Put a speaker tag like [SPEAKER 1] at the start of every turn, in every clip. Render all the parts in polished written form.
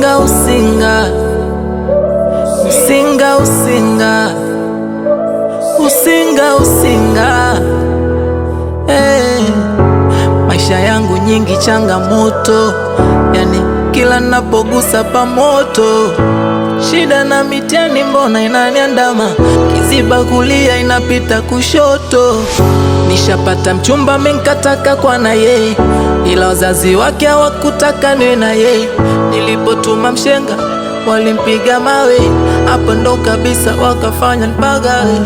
[SPEAKER 1] Usinga usinga, usinga usinga, usinga usinga. Maisha yangu nyingi changamoto, yani kila napogusa pa moto. Shida na mitihani mbona inaniandama, kiziba kulia inapita kushoto. Nishapata mchumba menkataka kwa na yeye, ila wazazi wake hawakutaka niwe na yeye. Nilipotuma mshenga walimpiga mawe, hapo ndo kabisa wakafanya nipagawe.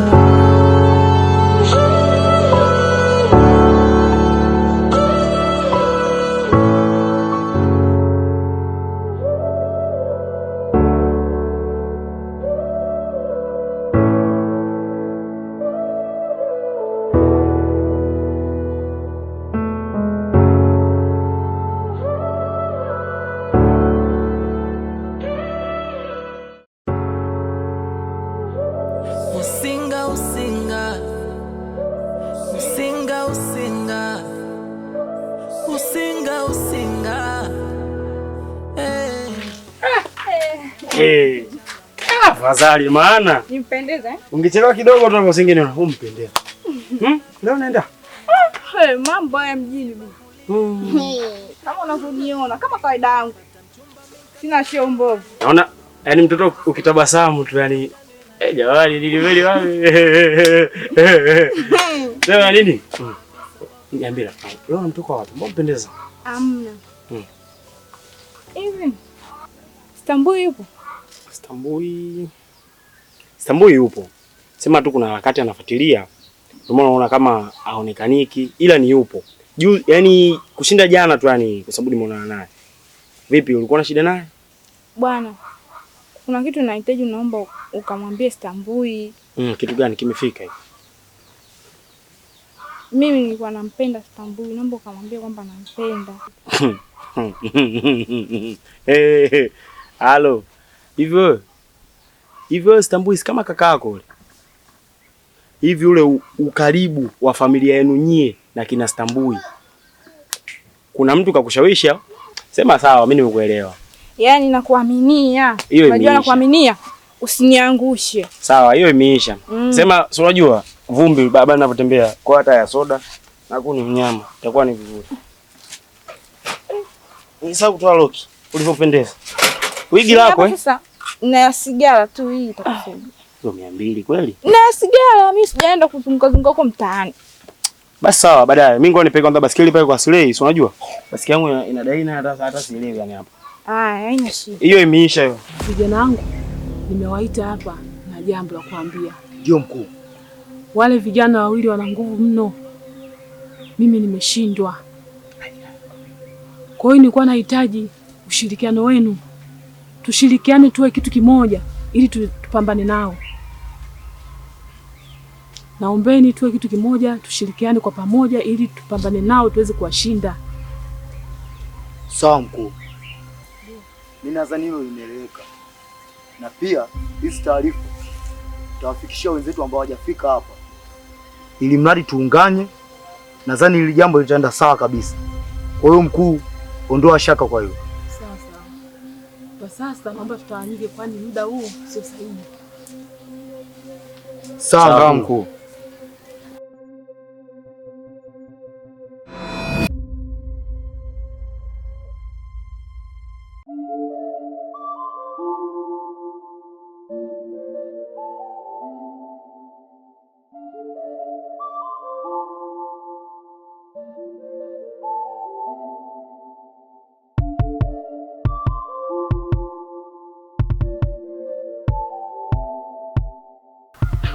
[SPEAKER 1] Usinga usinga, usinga usinga, usinga usinga.
[SPEAKER 2] Afadhali maana
[SPEAKER 3] nimpendeza
[SPEAKER 2] ungechelewa kidogo tu hapo usingine umpendeza. Leo naenda.
[SPEAKER 3] Mambo haya mjini mimi. Kama unavyoniona kama kawaida yangu. Sina shio mbovu.
[SPEAKER 2] Naona yani mtoto ukitabasamu tu yani jamani niliveli wapi? Sema nini? Niambia. Leo mtoto wapi? Mbona mpendeza?
[SPEAKER 3] Amna. Hivi. Stambui yupo?
[SPEAKER 2] Stambui yupo. Sema tu kuna wakati anafuatilia. Ndio maana unaona kama haonekaniki ila ni yupo. Juu yani kushinda jana tu yani kwa sababu nimeonana naye. Vipi ulikuwa na shida naye?
[SPEAKER 3] Bwana. Kuna kitu nahitaji naomba ukamwambie Stambui.
[SPEAKER 2] Kitu gani kimefika hivi?
[SPEAKER 3] Mimi nilikuwa nampenda Stambui, naomba ukamwambie kwamba nampenda.
[SPEAKER 2] Halo. Hivyo Stambui si kama kakako ule. Hivi ule ukaribu wa familia yenu nyie na kina Stambui. Kuna mtu kakushawisha? Sema sawa, mimi nimekuelewa.
[SPEAKER 3] Yaani nakuaminia. Unajua nakuaminia. Usiniangushe.
[SPEAKER 2] Sawa, hiyo imeisha. Sema si unajua vumbi baba ninapotembea kwa hata ya soda na kuni mnyama itakuwa ni vizuri. Nisahau kutoa loki ulivyopendeza. Wigi lako
[SPEAKER 3] Sasa na sigara tu hii itakusaidia.
[SPEAKER 2] Ndio 200 kweli?
[SPEAKER 3] Na sigara mimi sijaenda kuzunguka huko mtaani.
[SPEAKER 2] Basi sawa, baadaye mimi ngoja nipeke kwanza basikeli pale kwa Slay, si unajua? Basikeli yangu inadai na hata sielewi yani hapa.
[SPEAKER 3] Haina shida.
[SPEAKER 2] Hiyo imeisha hiyo.
[SPEAKER 4] Vijana wangu nimewaita hapa na jambo la kuambia.
[SPEAKER 5] Ndio mkuu.
[SPEAKER 4] Wale vijana wawili wana nguvu mno. Mimi nimeshindwa. Kwa hiyo nilikuwa nahitaji ushirikiano wenu. Tushirikiane tuwe kitu kimoja ili tupambane nao. Naombeni tuwe kitu kimoja, tushirikiane kwa pamoja ili tupambane nao tuweze kuwashinda.
[SPEAKER 5] Sawa mkuu. Mimi nadhani hilo limeeleweka. Na pia hizi taarifa tutawafikishia wenzetu ambao hawajafika hapa. Ili mradi tuunganye, nadhani hili jambo litaenda sawa kabisa. Kwa hiyo mkuu, ondoa shaka kwa hiyo.
[SPEAKER 4] Sawa sawa. Kwa sasa naomba tutawanyike kwani muda huu sio sahihi.
[SPEAKER 5] Sawa mkuu.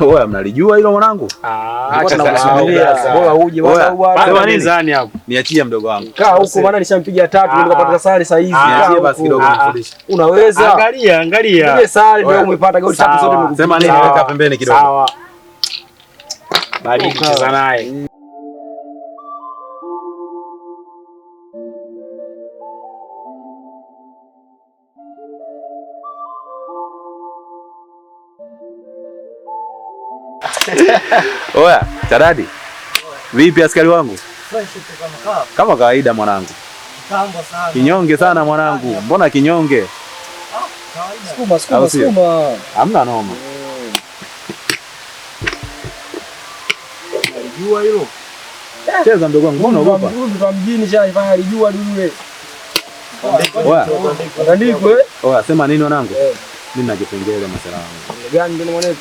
[SPEAKER 6] Wewe mnalijua hilo mwanangu?
[SPEAKER 2] Acha nakusubiria.
[SPEAKER 6] Bora uje bwana.
[SPEAKER 2] Sema mezani hapo.
[SPEAKER 6] Niachie mdogo wangu.
[SPEAKER 5] Kaa huko maana nishampiga 3 ndio nikapata sare saa hizi.
[SPEAKER 6] Niachie basi kidogo nifundishe.
[SPEAKER 5] Unaweza.
[SPEAKER 2] Angalia.
[SPEAKER 5] Ile sare ndio umepata goli 3 zote nimekupiga.
[SPEAKER 6] Sema nini weka pembeni kidogo.
[SPEAKER 2] Sawa. Bali kucheza naye.
[SPEAKER 6] Oya, Charadi. Vipi askari wangu? Kama kawaida mwanangu. Kinyonge sana mwanangu. Mbona kinyonge?
[SPEAKER 5] Sukuma.
[SPEAKER 6] Hamna noma.
[SPEAKER 5] Alijua hilo.
[SPEAKER 6] Cheza mdogo wangu, mbona unaogopa?
[SPEAKER 5] Mtu mjini shaifanya alijua yule.
[SPEAKER 6] Atandikwe. Oya, sema nini wanangu? Mimi na kipengele masala yangu.
[SPEAKER 5] Gani ndio mwanangu?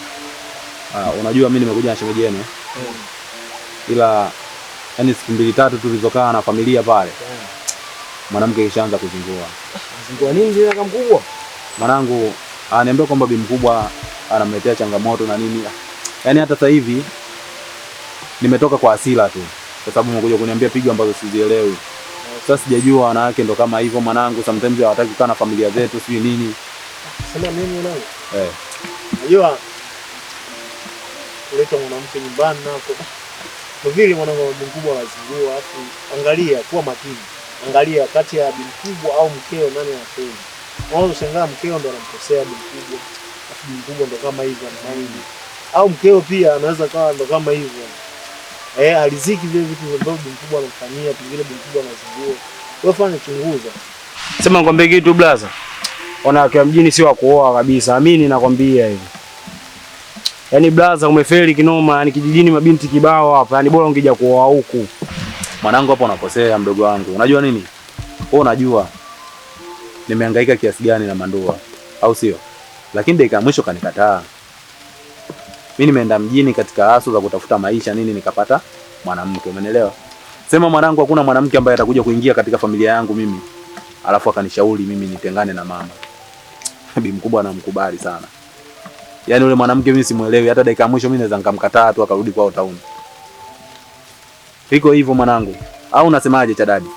[SPEAKER 6] Unajua mimi nimekuja na shemeji yenu. Ila yani siku 2-3 tulizokaa na familia pale. Mwanamke kishaanza kuzingua.
[SPEAKER 5] Kuzingua nini tena kama mkubwa?
[SPEAKER 6] Mwanangu ananiambia kwamba bi mkubwa anamletea changamoto na nini. Yaani hata sasa hivi nimetoka kwa hasira tu. Kwa sababu umekuja kuniambia pigo ambazo sizielewi. Sasa sijajua wanawake ndo kama hivyo mwanangu, sometimes hawataki kukaa na familia zetu, sio nini.
[SPEAKER 5] Sema nini mwanangu?
[SPEAKER 7] Unajua kuleta mwanamke nyumbani nako. Kwa vile mwanangu mkubwa anazingua, afu angalia kuwa makini. Angalia kati ya bi mkubwa au mkeo nani anapenda. Wao ushangaa mkeo ndo anamkosea bi mkubwa. Afu bi mkubwa ndo kama hivyo anaamini. Au mkeo pia anaweza kawa ndo kama hivyo. Aliziki vile vitu ambavyo bi mkubwa anamfanyia, pengine bi mkubwa anazingua. Wewe fanya chunguza.
[SPEAKER 2] Sema nikwambie kitu blaza. Wanawake wa mjini si wa kuoa kabisa. Amini nakwambia hivi. Yaani blaza umefeli kinoma, yani kijijini mabinti kibao hapa. Yaani bora ungija kuoa huku.
[SPEAKER 6] Mwanangu hapo unakosea mdogo wangu. Unajua nini? Wewe unajua nimehangaika kiasi gani na mandoa, au sio? Lakini dakika mwisho kanikataa. Mimi nimeenda mjini katika haso za kutafuta maisha nini nikapata mwanamke, umeelewa? Sema mwanangu hakuna mwanamke ambaye atakuja kuingia katika familia yangu mimi. Alafu akanishauri mimi nitengane na mama. Bi mkubwa anamkubali sana. Yaani yule mwanamke mimi simuelewi, hata dakika mwisho mimi naweza nikamkataa tu akarudi kwao town. Iko hivyo mwanangu. Au unasemaje Chadadi?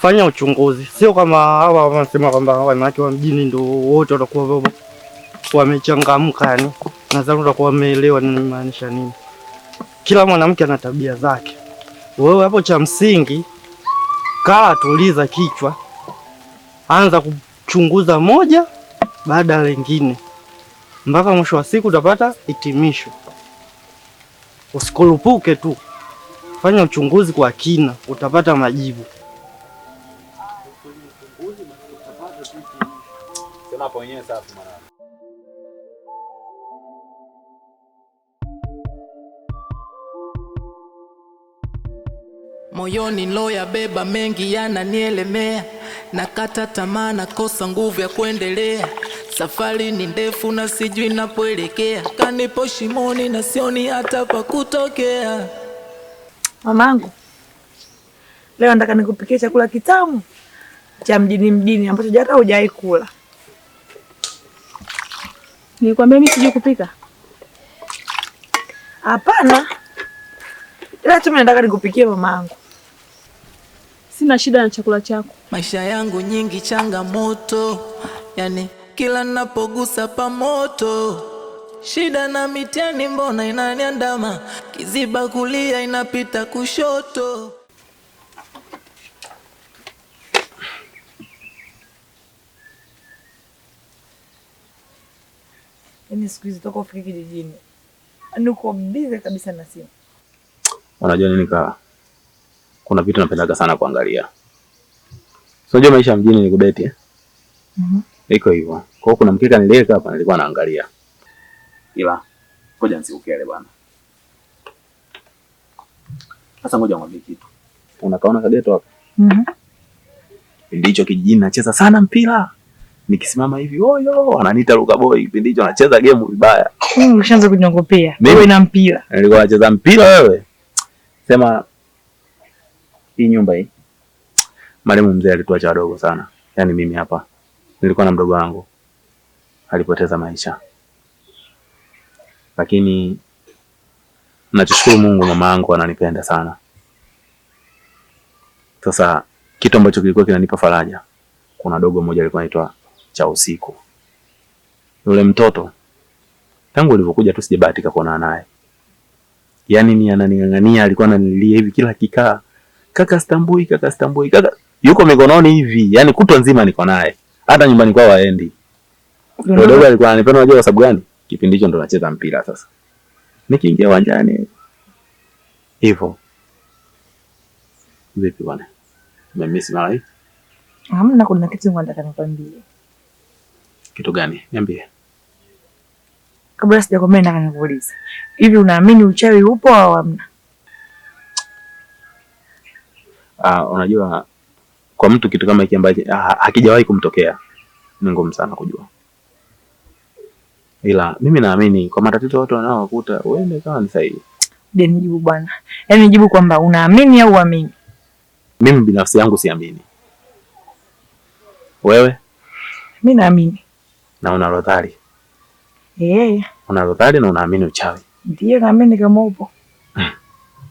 [SPEAKER 5] Fanya uchunguzi. Sio kama hawa wanasema kwamba wanawake wa mjini ndio wote watakuwa wamechangamka yani. Nadhani utakuwa wameelewa ninamaanisha nini. Kila mwanamke ana tabia zake. Wewe hapo cha msingi kaa tuliza kichwa. Anza kuchunguza moja baada ya lingine. Mpaka mwisho wa siku utapata hitimisho. Usikurupuke tu. Fanya uchunguzi kwa kina, utapata majibu.
[SPEAKER 6] Sema hapo wenyewe safi mwanangu.
[SPEAKER 1] Moyoni loya beba mengi yananielemea, nakata tamaa nakosa nguvu ya kuendelea. Safari ni ndefu na sijui napoelekea, kanipo shimoni na sioni hata pa kutokea.
[SPEAKER 3] Mamangu, leo nataka nikupikie chakula kitamu cha mjini ambacho hata hujawahi kula.
[SPEAKER 4] Nilikwambia mimi sijui kupika.
[SPEAKER 3] Hapana. Ila tu nataka nikupikie mamangu.
[SPEAKER 4] Sina shida na chakula chako.
[SPEAKER 1] Maisha yangu nyingi changamoto, yani kila ninapogusa pa moto. Shida na mitihani mbona inaniandama, kiziba kulia inapita kushoto. Yaani siku hizi toka ufike kijijini, niko busy kabisa na simu.
[SPEAKER 6] Unajua nini kaa? Kuna vitu napendaga sana kuangalia. Unajua maisha mjini ni kubeti eh? Iko hivyo. Kwa hiyo kuna mkeka niliweka hapa nilikuwa naangalia. Ila ngoja nisiukele bwana. Sasa ngoja ngombe kitu. Unakaona kageto hapa? Kipindi hicho kijijini nacheza sana mpira. Nikisimama hivi oyo ananiita Luka Boy. Kipindi hicho nacheza game vibaya.
[SPEAKER 3] Ushaanza kunyongopea. Wewe na mpira.
[SPEAKER 6] Nilikuwa nacheza mpira wewe. Sema hii nyumba hii. Marehemu mzee alituacha wadogo sana. Yaani mimi hapa nilikuwa na mdogo wangu. Alipoteza maisha. Lakini nachashukuru Mungu mama yangu ananipenda sana. Sasa kitu ambacho kilikuwa kinanipa faraja. Kuna dogo mmoja alikuwa anaitwa Cha Usiku. Yule mtoto tangu alivyokuja tu sijabahatika kuonana naye. Yaani ni ananing'ang'ania, alikuwa ananilia hivi kila kikaa. Kaka stambui, kaka stambui, kaka yuko mikononi hivi. Yaani kutwa nzima niko naye. Hata nyumbani kwao haendi. Dogo alikuwa ananipenda unajua kwa sababu gani? Kipindi hicho ndo nacheza mpira sasa. Nikiingia uwanjani hivyo. Vipi bwana? Nimemiss mara hii?
[SPEAKER 3] Hamna, kuna kitu nataka nikwambie.
[SPEAKER 6] Kitu gani? Niambie.
[SPEAKER 8] Kabla sijakwambia nataka nikuulize. Hivi unaamini uchawi upo au hamna?
[SPEAKER 6] Unajua kwa mtu kitu kama hiki ambacho hakijawahi kumtokea ni ngumu sana kujua. Ila mimi naamini kwa matatizo watu wanaokuta uende kama ni sahihi.
[SPEAKER 8] Ndio nijibu bwana. Yaani nijibu kwamba unaamini au uamini?
[SPEAKER 6] Mimi binafsi yangu siamini. Wewe?
[SPEAKER 8] Mimi naamini.
[SPEAKER 6] Na unalodhari?
[SPEAKER 8] Unalodhari
[SPEAKER 6] na unaamini uchawi?
[SPEAKER 8] Ndio naamini kama upo.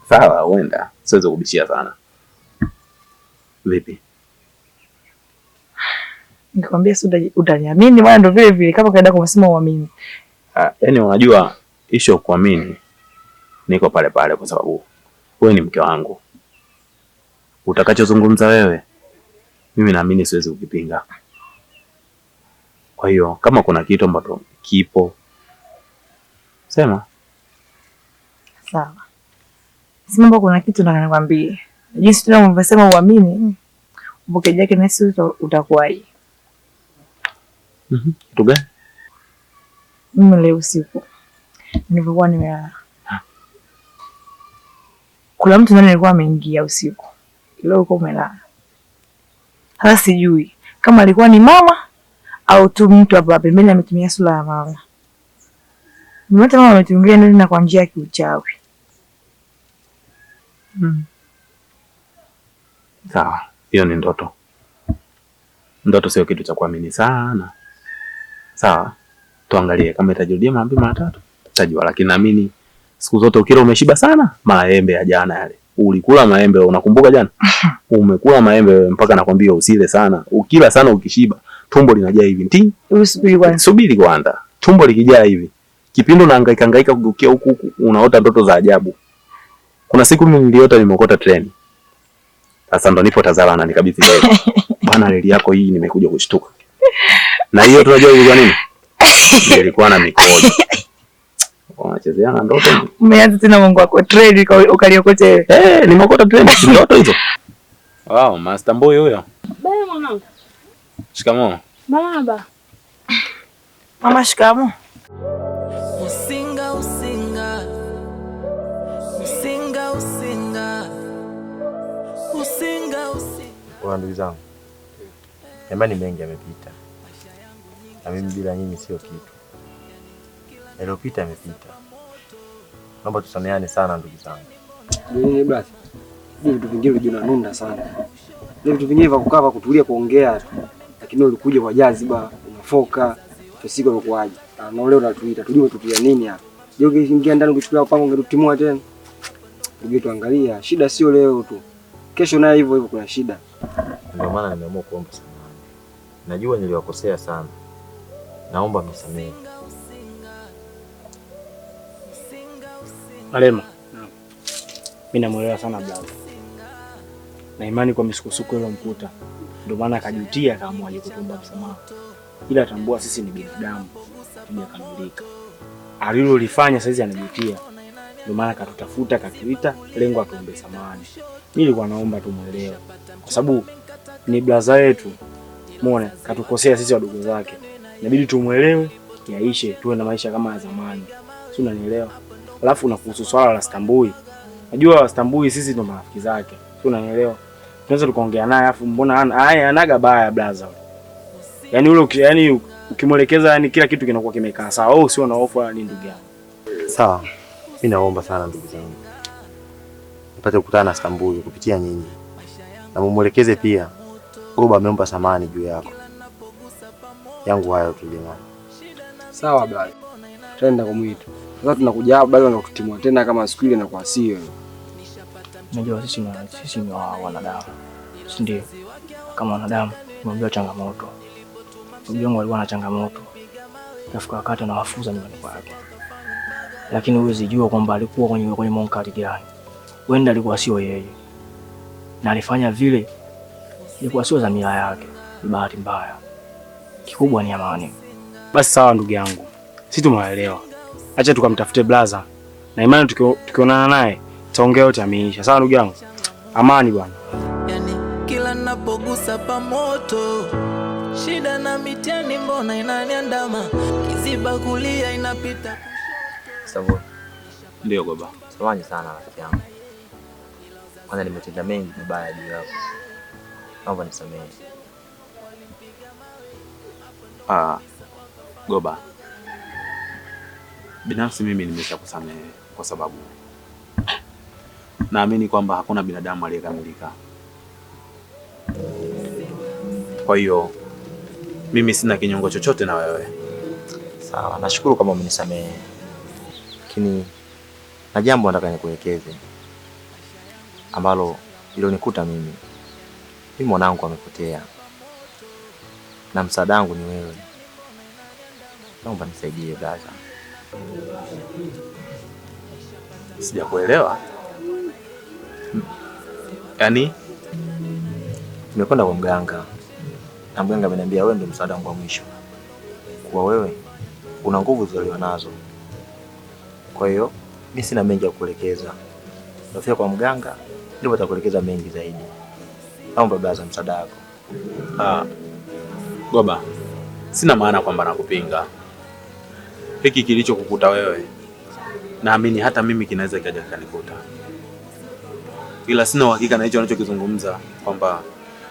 [SPEAKER 6] Sawa, uenda. Siwezi kubishia sana. Vipi?
[SPEAKER 8] Nikwambia si utaniamini bwana, ndio vile vile kama kaenda kumsema uamini.
[SPEAKER 6] Yaani unajua issue kuamini niko pale pale kwa sababu wewe ni mke wangu. Utakachozungumza wewe mimi naamini siwezi kukipinga. Kwa hiyo kama kuna kitu ambacho kipo sema.
[SPEAKER 8] Sawa. Simba kuna kitu nataka nikwambie. Jinsi tunavyosema uamini, upokeaji wake na sisi utakuwaje?
[SPEAKER 6] Kitu gani?
[SPEAKER 8] Mimi leo usiku nilipokuwa nimelala, kuna mtu ndani alikuwa ameingia usiku. Leo uko umelala. Sasa sijui kama alikuwa ni mama au tu mtu hapa pembeni ametumia sura ya mama. Mmoja mama ametungia ndani na kwa njia ya kiuchawi.
[SPEAKER 6] Sawa, hiyo ni ndoto. Ndoto sio kitu cha kuamini sana. Sawa, tuangalie kama itajirudia mara 2 mara 3 tutajua, lakini naamini siku zote ukila umeshiba sana, maembe ya jana yale. Ulikula maembe, unakumbuka jana? Umekula maembe mpaka nakwambia usile sana. Ukila sana ukishiba, tumbo linajaa hivi. Subiri kwanza. Tumbo likijaa hivi, kipindi unahangaika kugeukia huku unaota ndoto za ajabu. Kuna siku mimi niliota nimeokota treni. Sasa ndo nipo Tazara na nikabidhi leo. Bwana reli yako hii nimekuja kushtuka. Na hiyo tunajua ilikuwa nini? Ilikuwa na mikojo. Unachezea na ndoto.
[SPEAKER 8] Umeanza tena Mungu wako treni ukaliokote wewe.
[SPEAKER 6] Nimeokota treni, si ndoto hizo. Wow, Master Boy huyo.
[SPEAKER 4] Bye mwanangu.
[SPEAKER 6] Shikamoo.
[SPEAKER 4] Baba.
[SPEAKER 8] Mama shikamoo.
[SPEAKER 1] Usinga usinga. Usinga usinga. Usinga usinga.
[SPEAKER 5] Kwa ndugu zangu, imani mengi yamepita, na mimi bila nyinyi sio kitu. Yaliyopita yamepita. Naomba tusameheane sana ndugu zangu.
[SPEAKER 2] Nini basi? Vitu vingine unajinunda sana. Vitu vingine vya kukaa kutulia kuongea tu. Lakini ulikuja kwa jaziba, unafoka, tusiko umekuaje? Na leo unatuita, tujue tutia nini hapa. Je, ukiingia ndani ukichukua upango ungetutimua tena? Ndio tuangalia, shida sio leo tu. Kesho naye hivyo hivyo kuna shida.
[SPEAKER 5] Ndio maana nimeamua kuomba samahani. Najua niliwakosea sana. Naomba mnisamehe.
[SPEAKER 2] Malema. Mimi namuelewa sana brother. Na imani kwa misukosuko ile mkuta. Ndio maana akajutia akaamua aje kutuomba msamaha. Ila tambua sisi ni binadamu. Tumekamilika. Alilolifanya saizi anajutia. Ndio maana katutafuta, katuita, lengo atuombe samahani. Mimi nilikuwa naomba tumuelewe. Kwa sababu ni brother yetu. Muone katukosea sisi wadogo zake. Inabidi tumuelewe, yaishe, tuwe na maisha kama ya zamani. Si unanielewa? Alafu na kuhusu swala la Stambui. Najua Stambui sisi ndo marafiki zake. Si unanielewa? Tunaweza tukaongea naye afu mbona anaga baya brother. Yaani ule ukimwelekeza yani kila kitu kinakuwa kimekaa sawa. Wewe usio na hofu ni ndugu yangu.
[SPEAKER 5] Sawa. Mimi naomba sana ndugu zangu. Nipate kukutana na Stambui kupitia nyinyi. Na mumwelekeze pia. Goba ameomba samahani juu yako. Yangu hayo tu jamani.
[SPEAKER 2] Sawa brother. Tutaenda kumuita. Sasa tunakuja hapa bado wanakutimua tena kama siku ile na kwa sio. Unajua sisi ni wanadamu. Si ndio? Kama wanadamu tunajua changamoto. Ndugu yangu alikuwa na changamoto. Nafika wakati anawafuza nyumbani kwake. Lakini huwezi jua kwamba alikuwa kwenye monkali gani. Wenda alikuwa sio yeye. Na alifanya vile ilikuwa sio dhamira yake. Ni bahati mbaya. Kikubwa ni amani. Basi sawa ndugu yangu. Sisi tumeelewa. Acha tukamtafute blaza. Na imani tukionana naye taongea yote ameisha. Sawa ndugu yangu. Amani bwana.
[SPEAKER 1] Yani kila napogusa pa moto shida na mitihani mbona inaniandama, kiziba kulia inapita.
[SPEAKER 9] Sawa.
[SPEAKER 6] Ndio Goba.
[SPEAKER 9] Samahani sana rafiki yangu. Kwanza nimetenda mengi mabaya juu yako. Naomba nisamehe.
[SPEAKER 6] Goba. Binafsi mimi nimeshakusamehe kwa sababu naamini kwamba hakuna binadamu aliyekamilika. Kwa hiyo mimi sina kinyongo chochote na wewe.
[SPEAKER 9] Sawa, nashukuru kama umenisamehe. Lakini na jambo nataka nikuelekeze ambalo ilionikuta mimi. Mimi mwanangu amepotea. Na msaada wangu ni wewe. Naomba nisaidie brother.
[SPEAKER 6] Sijakuelewa. Yaani
[SPEAKER 9] nimekwenda kwa mganga. Na mganga ameniambia wewe ndio msaada wangu wa mwisho. Kwa wewe una nguvu zilizo nazo. Kwa hiyo mimi sina mengi ya kuelekeza. Nafika kwa mganga ndio atakuelekeza mengi zaidi. Naomba brother msaada wako.
[SPEAKER 6] Goba, sina maana kwamba nakupinga. Hiki kilichokukuta wewe, naamini hata mimi kinaweza kikaja kanikuta. Ila sina uhakika na hicho anachokizungumza kwamba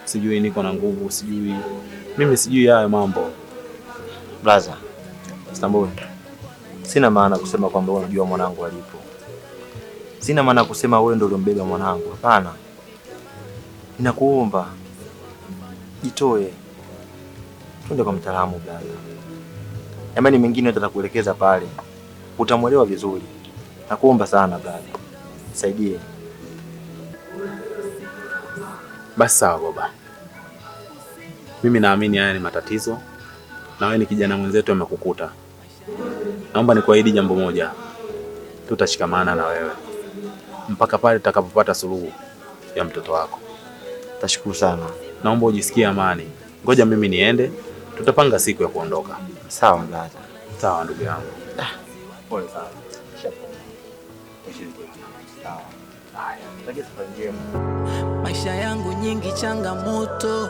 [SPEAKER 6] sijui niko na nguvu, sijui. Mimi sijui hayo mambo.
[SPEAKER 9] Brother, Istanbul. Sina maana kusema kwamba wewe unajua mwanangu alipo. Sina maana kusema wewe ndio uliombeba mwanangu. Hapana. Ninakuomba jitoe. Twende kwa mtaalamu brother. Jamani mengine nitakuelekeza pale. Utamuelewa vizuri. Nakuomba sana brother. Nisaidie.
[SPEAKER 6] Basi sawa Goba. Mimi naamini haya ni matatizo na wewe ni kijana mwenzetu amekukuta. Naomba nikuahidi jambo moja. Tutashikamana na wewe mpaka pale tutakapopata suluhu ya mtoto wako.
[SPEAKER 9] Tashukuru sana.
[SPEAKER 6] Naomba ujisikie amani. Ngoja mimi niende, tutapanga siku ya kuondoka.
[SPEAKER 9] Sawa brother.
[SPEAKER 6] Sawa ndugu yangu.
[SPEAKER 9] Pole sana.
[SPEAKER 6] Sawa.
[SPEAKER 1] Maisha yangu nyingi changamoto,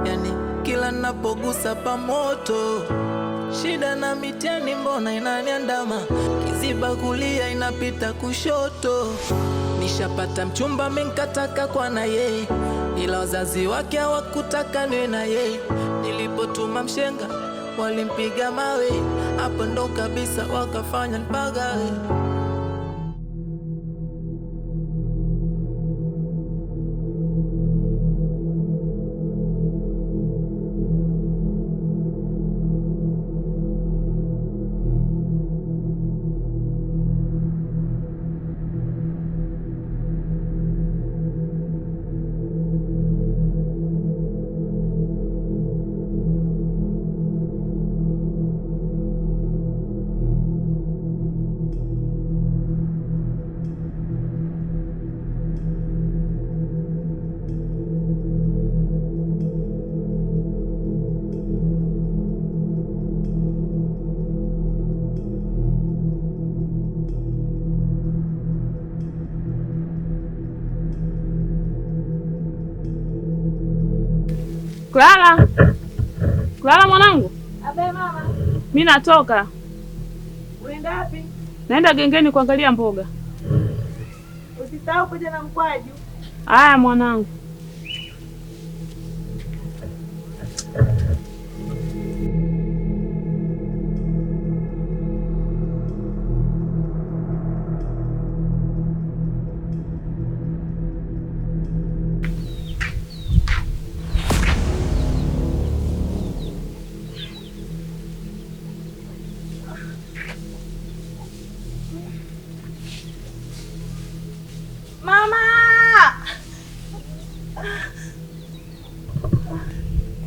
[SPEAKER 1] yani kila napogusa pamoto, shida na mitihani mbona inaniandama, kiziba kulia inapita kushoto. Nishapata mchumba minkataka kwa na yeye, ila wazazi wake hawakutaka niwe na yeye. Nilipotuma mshenga walimpiga mawe, hapo ndo kabisa wakafanya nipagawe.
[SPEAKER 4] Clara. Clara mwanangu.
[SPEAKER 3] Abe mama.
[SPEAKER 4] Mimi natoka.
[SPEAKER 3] Unaenda wapi?
[SPEAKER 4] Naenda gengeni kuangalia mboga.
[SPEAKER 3] Usisahau kuja na mkwaju.
[SPEAKER 4] Haya mwanangu.
[SPEAKER 3] Mama!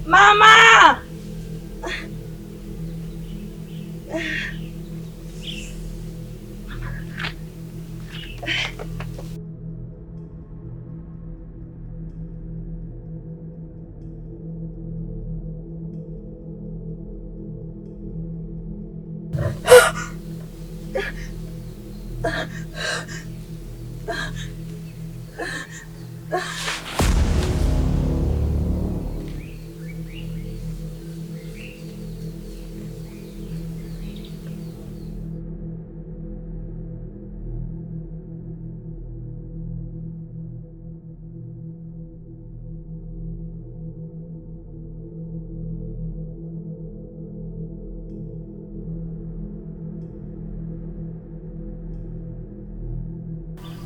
[SPEAKER 3] Mama!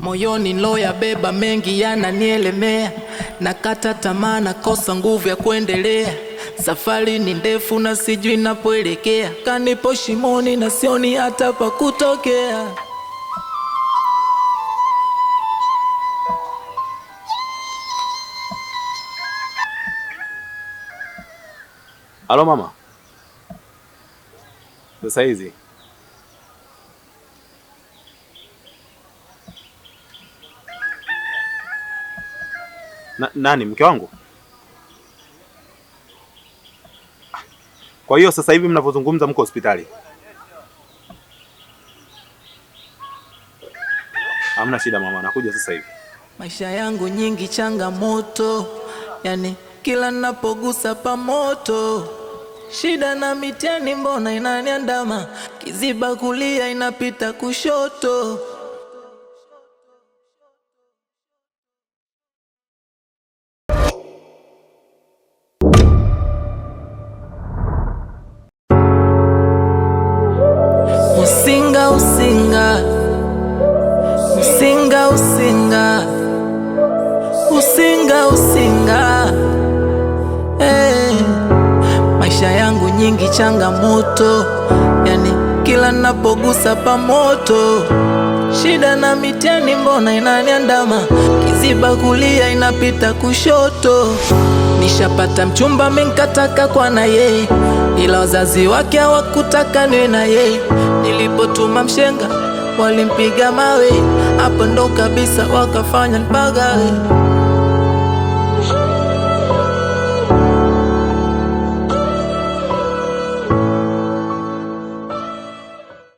[SPEAKER 1] moyoni loya beba mengi yananielemea, nakata tamaa, nakosa nguvu ya kuendelea. Safari ni ndefu na sijui napoelekea, kanipo shimoni na sioni hata pa kutokea.
[SPEAKER 6] Halo mama. Sasa hizi nani mke wangu? Kwa hiyo sasa hivi mnavyozungumza mko hospitali? Hamna shida mama, nakuja sasa hivi.
[SPEAKER 1] Maisha yangu nyingi changamoto, yani kila napogusa pa moto. Shida na mitihani mbona inaniandama, kiziba kulia inapita kushoto. Usinga usinga, usinga usinga, usinga usinga, Maisha yangu nyingi changamoto, yani kila napogusa pa moto. Shida na mitihani mbona inaniandama, kiziba kulia inapita kushoto. Nishapata mchumba minkataka kwa na yeye, ila wazazi wake hawakutaka niwe na yeye. Nilipotuma mshenga walimpiga mawe, hapo ndo kabisa wakafanya nipagawe.